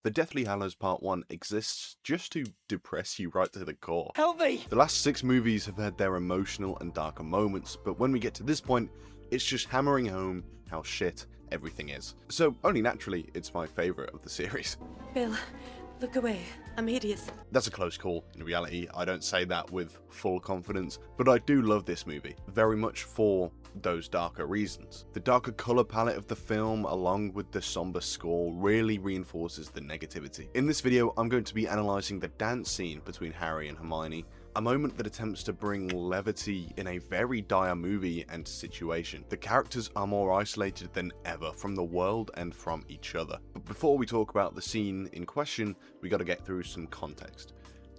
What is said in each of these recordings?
The Deathly Hallows Part 1 exists just to depress you right to the core. Help me! The last 6 movies have had their emotional and darker moments, but when we get to this point, it's just hammering home how shit everything is. So, only naturally, it's my favourite of the series. Bill, look away. I'm hideous. That's a close call. In reality, I don't say that with full confidence, but I do love this movie, very much for those darker reasons. The darker colour palette of the film, along with the somber score, really reinforces the negativity. In this video, I'm going to be analysing the dance scene between Harry and Hermione, a moment that attempts to bring levity in a very dire movie and situation. The characters are more isolated than ever from the world and from each other. But before we talk about the scene in question, we gotta get through some context.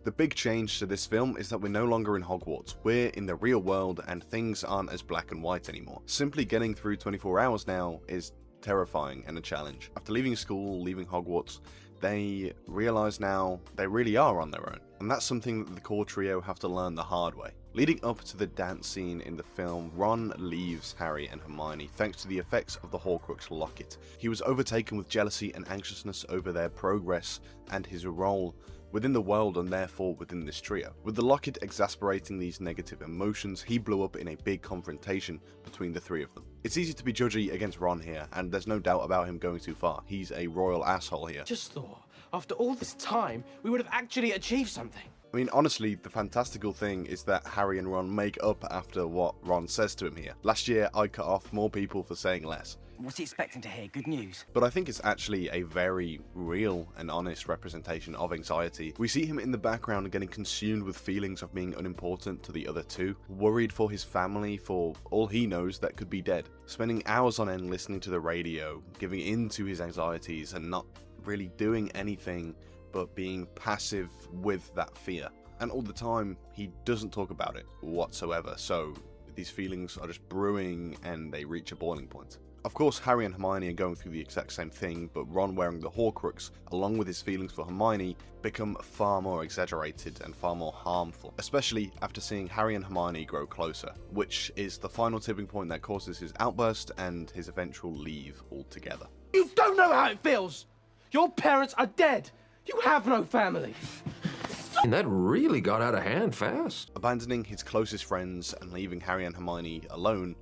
The big change to this film is that we're no longer in Hogwarts, we're in the real world and things aren't as black and white anymore. Simply getting through 24 hours now is terrifying and a challenge. After leaving school, leaving Hogwarts, they realise now they really are on their own. And that's something that the core trio have to learn the hard way. Leading up to the dance scene in the film, Ron leaves Harry and Hermione thanks to the effects of the Horcrux locket. He was overtaken with jealousy and anxiousness over their progress and his role within the world and therefore within this trio. With the locket exasperating these negative emotions, he blew up in a big confrontation between the three of them. It's easy to be judgy against Ron here, and there's no doubt about him going too far. He's a royal asshole here. Just thought, after all this time, we would have actually achieved something. I mean, honestly, the fantastical thing is that Harry and Ron make up after what Ron says to him here. Last year, I cut off more people for saying less. What's he expecting to hear? Good news? But I think it's actually a very real and honest representation of anxiety. We see him in the background getting consumed with feelings of being unimportant to the other two, worried for his family, for all he knows that could be dead, spending hours on end listening to the radio, giving in to his anxieties and not really doing anything but being passive with that fear. And all the time, he doesn't talk about it whatsoever, so these feelings are just brewing and they reach a boiling point. Of course, Harry and Hermione are going through the exact same thing, but Ron wearing the Horcrux, along with his feelings for Hermione, become far more exaggerated and far more harmful, especially after seeing Harry and Hermione grow closer, which is the final tipping point that causes his outburst and his eventual leave altogether. You don't know how it feels! Your parents are dead! You have no family! And that really got out of hand fast. Abandoning his closest friends and leaving Harry and Hermione alone,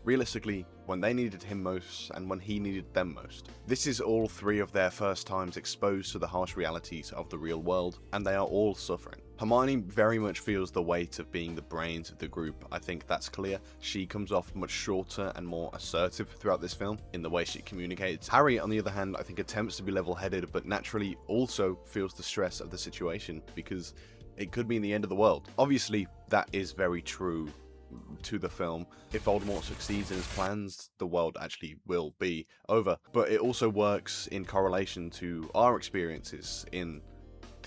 realistically, when they needed him most and when he needed them most. This is all three of their first times exposed to the harsh realities of the real world, and they are all suffering. Hermione very much feels the weight of being the brains of the group. I think that's clear. She comes off much shorter and more assertive throughout this film in the way she communicates. Harry, on the other hand, I think attempts to be level-headed, but naturally also feels the stress of the situation because it could mean the end of the world. Obviously, that is very true to the film. If Voldemort succeeds in his plans, the world actually will be over. But it also works in correlation to our experiences in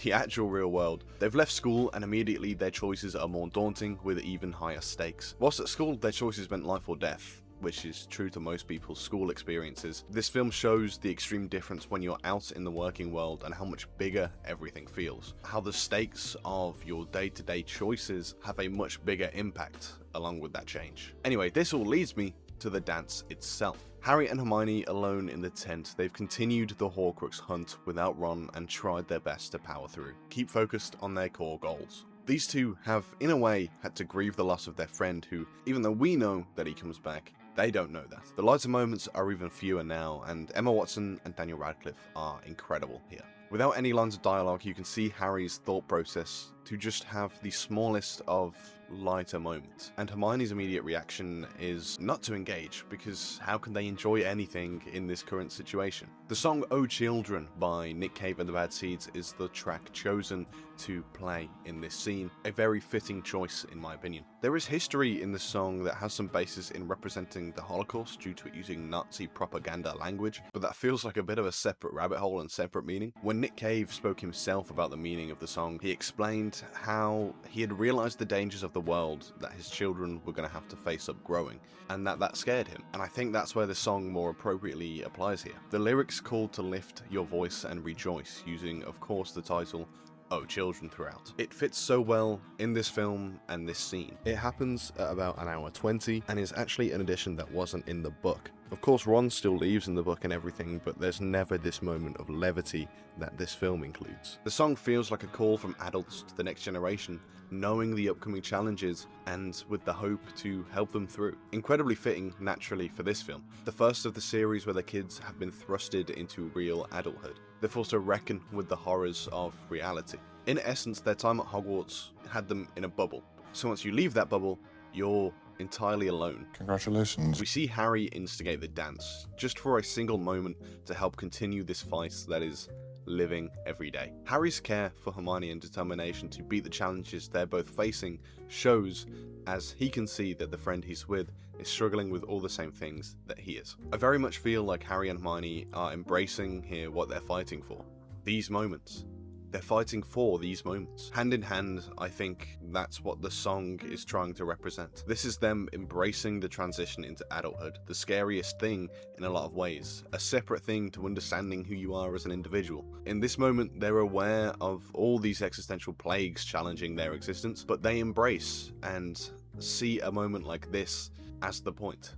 the actual real world. They've left school and immediately their choices are more daunting with even higher stakes. Whilst at school, their choices meant life or death, which is true to most people's school experiences. This film shows the extreme difference when you're out in the working world and how much bigger everything feels. How the stakes of your day-to-day choices have a much bigger impact along with that change. Anyway, this all leads me to the dance itself. Harry and Hermione alone in the tent, they've continued the Horcrux hunt without Ron and tried their best to power through. Keep focused on their core goals. These two have, in a way, had to grieve the loss of their friend who, even though we know that he comes back, they don't know that. The lighter moments are even fewer now, and Emma Watson and Daniel Radcliffe are incredible here. Without any lines of dialogue, you can see Harry's thought process to just have the smallest of lighter moments. And Hermione's immediate reaction is not to engage, because how can they enjoy anything in this current situation? The song Oh Children by Nick Cave and the Bad Seeds is the track chosen to play in this scene, a very fitting choice in my opinion. There is history in the song that has some basis in representing the Holocaust due to it using Nazi propaganda language, but that feels like a bit of a separate rabbit hole and separate meaning. When Nick Cave spoke himself about the meaning of the song, he explained how he had realized the dangers of the world that his children were going to have to face up growing, and that scared him. And I think that's where the song more appropriately applies here. The lyrics call to lift your voice and rejoice, using of course the title Oh Children throughout. It fits so well in this film and this scene. It happens at about an hour 20 and is actually an addition that wasn't in the book. Of course, Ron still leaves in the book and everything, but there's never this moment of levity that this film includes. The song feels like a call from adults to the next generation, knowing the upcoming challenges and with the hope to help them through. Incredibly fitting, naturally, for this film, the first of the series where the kids have been thrusted into real adulthood. They're forced to reckon with the horrors of reality. In essence, their time at Hogwarts had them in a bubble. So once you leave that bubble, you're entirely alone. Congratulations. We see Harry instigate the dance, just for a single moment to help continue this fight that is living every day. Harry's care for Hermione and determination to beat the challenges they're both facing shows, as he can see that the friend he's with is struggling with all the same things that he is. I very much feel like Harry and Hermione are embracing here what they're fighting for. These moments. They're fighting for these moments. Hand in hand, I think that's what the song is trying to represent. This is them embracing the transition into adulthood, the scariest thing in a lot of ways, a separate thing to understanding who you are as an individual. In this moment, they're aware of all these existential plagues challenging their existence, but they embrace and see a moment like this as the point.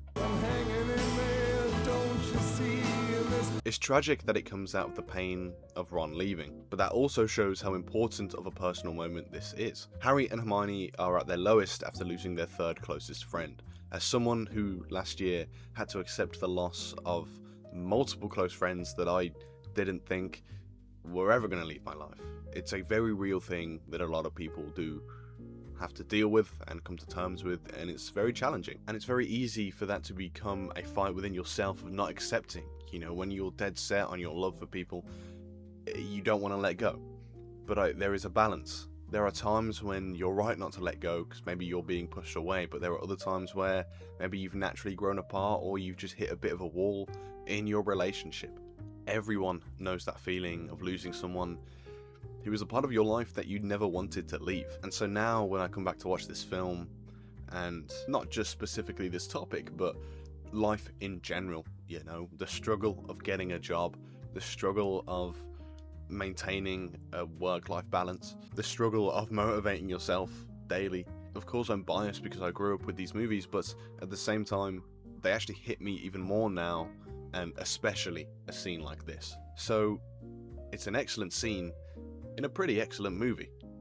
It's tragic that it comes out of the pain of Ron leaving, but that also shows how important of a personal moment this is. Harry and Hermione are at their lowest after losing their third closest friend. As someone who last year had to accept the loss of multiple close friends that I didn't think were ever going to leave my life, it's a very real thing that a lot of people do have to deal with and come to terms with, and it's very challenging. And it's very easy for that to become a fight within yourself of not accepting. You know, when you're dead set on your love for people, you don't want to let go. But there is a balance. There are times when you're right not to let go because maybe you're being pushed away, but there are other times where maybe you've naturally grown apart or you've just hit a bit of a wall in your relationship. Everyone knows that feeling of losing someone who was a part of your life that you never wanted to leave. And so now when I come back to watch this film, and not just specifically this topic, but life in general, you know, the struggle of getting a job, the struggle of maintaining a work-life balance, the struggle of motivating yourself daily. Of course, I'm biased because I grew up with these movies, but at the same time, they actually hit me even more now, and especially a scene like this. So, it's an excellent scene in a pretty excellent movie.